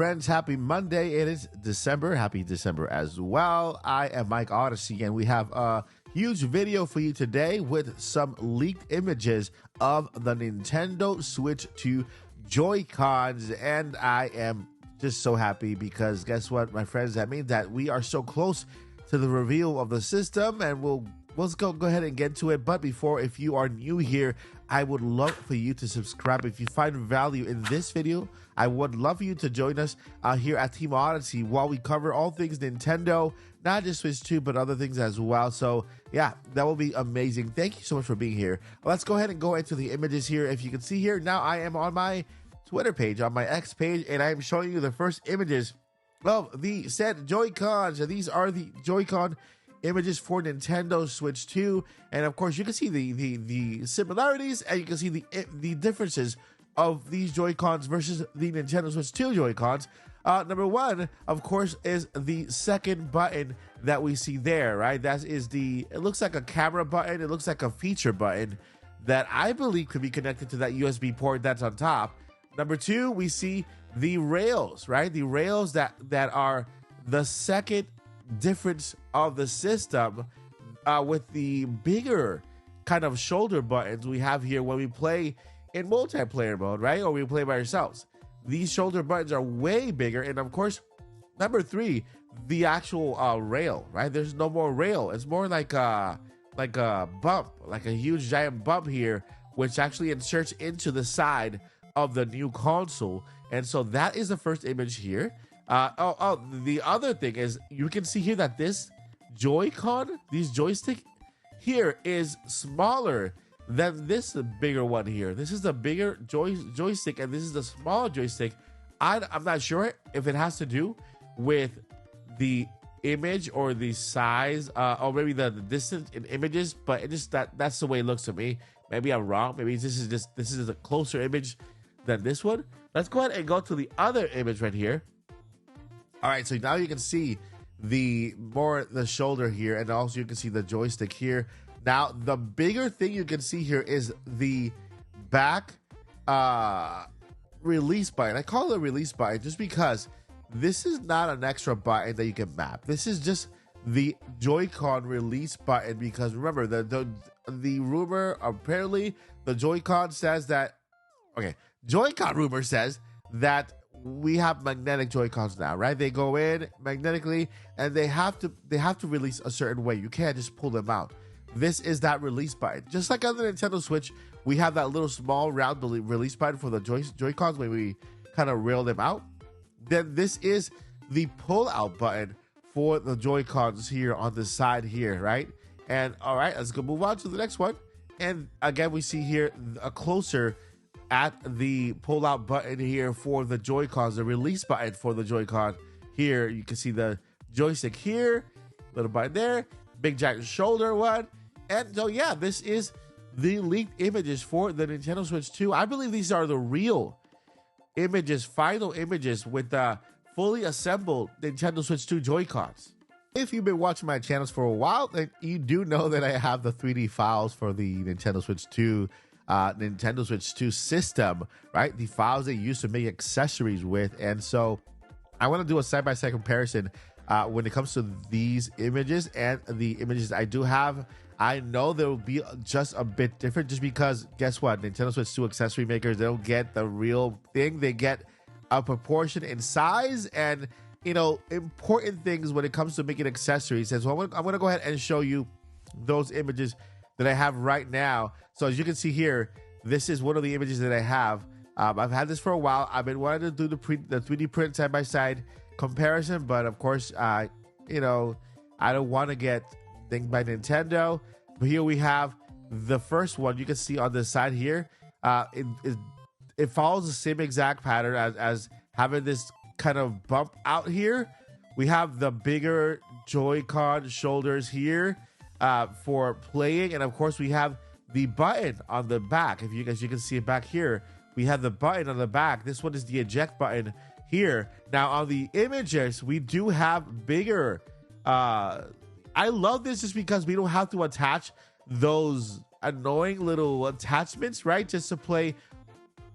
Friends, happy Monday. It is December. Happy December as well. I am Mike Odyssey, and we have a huge video for you today with some leaked images of the Nintendo Switch 2 Joy-Cons. And I am just so happy because guess what, my friends? That means that we are so close to the reveal of the system, and let's go ahead and get to it. But before, if you are new here, I would love for you to subscribe. If you find value in this video, I would love for you to join us here at Team Odyssey while we cover all things Nintendo, not just Switch 2, but other things as well. So yeah, that will be amazing. Thank you so much for being here. Let's go ahead and go into the images here. If you can see here, now I am on my Twitter page, on my X page, and I am showing you the first images of the said Joy-Cons. And these are the Joy-Con images for Nintendo Switch 2, and of course you can see the similarities, and you can see the differences of these Joy-Cons versus the Nintendo Switch 2 Joy-Cons. Number one, of course, is the second button that we see there, right? That is it looks like a camera button, it looks like a feature button that I believe could be connected to that USB port that's on top. Number two, we see the rails, right? The rails that are the second difference of the system, with the bigger kind of shoulder buttons we have here when we play in multiplayer mode, right? Or we play by ourselves. These shoulder buttons are way bigger. And of course, number three, the actual rail, right? There's no more rail. It's more like a bump, like a huge giant bump here, which actually inserts into the side of the new console. And so that is the first image here. The other thing is you can see here that this Joy-Con, these joystick here, is smaller than this bigger one here. This is the bigger joystick, and this is the smaller joystick. I'm not sure if it has to do with the image or the size, or maybe the distance in images, but it just that's the way it looks to me. Maybe I'm wrong. Maybe this is a closer image than this one. Let's go ahead and go to the other image right here. All right, so now you can see the shoulder here, and also you can see the joystick here. Now, the bigger thing you can see here is the back release button. I call it a release button just because this is not an extra button that you can map. This is just the Joy-Con release button, because remember, the rumor, apparently, the Joy-Con says that, okay, Joy-Con rumor says that we have magnetic Joy-Cons now, right? They go in magnetically, and they have to release a certain way. You can't just pull them out. This is that release button. Just like on the Nintendo Switch, we have that little small round release button for the Joy-Cons when we kind of rail them out. Then this is the pull-out button for the Joy-Cons here on the side here, right? And all right, let's go move on to the next one. And again, we see here a closer at the pull-out button here for the Joy-Cons, the release button for the Joy-Con. Here, you can see the joystick here, little button there, big giant shoulder one. And so, yeah, this is the leaked images for the Nintendo Switch 2. I believe these are the real images, final images with the fully assembled Nintendo Switch 2 Joy-Cons. If you've been watching my channels for a while, then you do know that I have the 3D files for the Nintendo Switch 2 system, right? The files they use to make accessories with. And so I want to do a side-by-side comparison when it comes to these images and the images I do have. I know there will be just a bit different, just because guess what, Nintendo Switch 2 accessory makers, they don't get the real thing. They get a proportion in size and, you know, important things when it comes to making accessories. And so I'm going to go ahead and show you those images that I have right now. So as you can see here, this is one of the images that I have. I've had this for a while. I've been wanting to do the 3D print side-by-side comparison, but of course, you know, I don't want to get things by Nintendo. But here we have the first one. You can see on the side here, it follows the same exact pattern as having this kind of bump out here. We have the bigger Joy-Con shoulders here for playing, and of course we have the button on the back. If you guys, you can see it back here, we have the button on the back. This one is the eject button here. Now on the images, we do have bigger I love this just because we don't have to attach those annoying little attachments, right? Just to play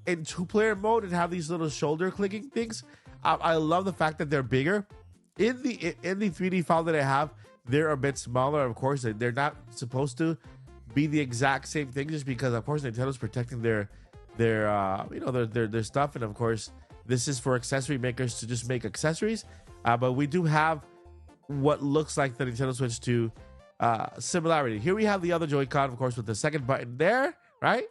in two-player mode and have these little shoulder clicking things. I love the fact that they're bigger. In the 3D file that I have, they're a bit smaller. Of course, they're not supposed to be the exact same thing, just because, of course, Nintendo's protecting their stuff, and of course, this is for accessory makers to just make accessories. But we do have what looks like the Nintendo Switch 2 similarity. Here we have the other Joy-Con, of course, with the second button there, right?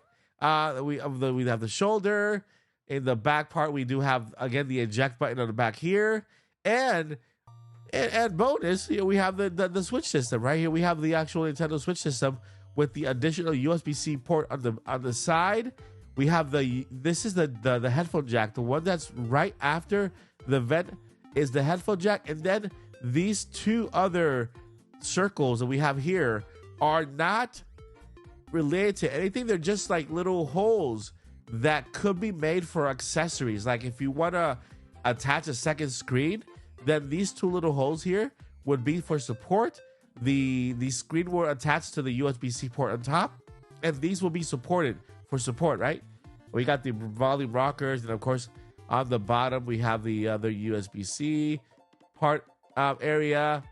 We have the shoulder. In the back part, we do have, again, the eject button on the back here, and bonus, here we have the Switch system. Right here we have the actual Nintendo Switch system with the additional USB-C port on the side. We have this is the headphone jack. The one that's right after the vent is the headphone jack, and then these two other circles that we have here are not related to anything. They're just like little holes that could be made for accessories. Like if you want to attach a second screen, then these two little holes here would be for support. The screen will attach to the USB-C port on top, and these will be supported for support, right? We got the volume rockers, and of course on the bottom we have the other USB-C part area.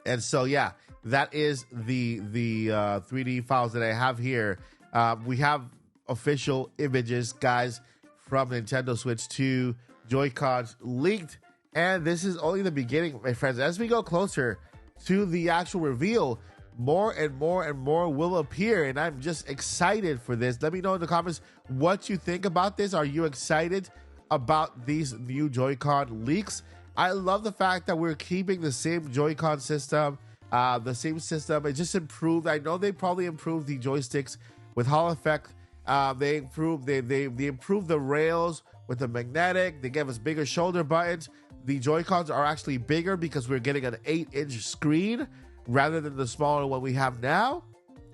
And so yeah, that is the 3D files that I have here. We have official images, guys, from Nintendo Switch 2 Joy-Cons leaked, and this is only the beginning, my friends. As we go closer to the actual reveal, more and more will appear, and I'm just excited for this. Let me know in the comments what you think about this. Are you excited about these new Joy-Con leaks? I love the fact that we're keeping the same Joy-Con system, the same system. It just improved. I know they probably improved the joysticks with Hall Effect. They improved the rails with the magnetic. They gave us bigger shoulder buttons. The Joy-Cons are actually bigger because we're getting an 8-inch screen rather than the smaller one we have now.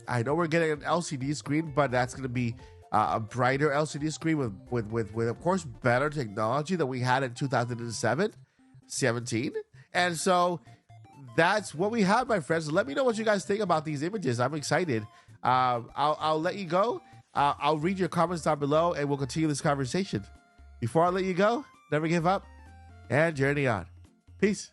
I know we're getting an LCD screen, but that's going to be a brighter LCD screen with of course better technology than we had in 2017. And so that's what we have, my friends. Let me know what you guys think about these images. I'm excited. I'll let you go. I'll read your comments down below, and we'll continue this conversation. Before I let you go, never give up and journey on. Peace.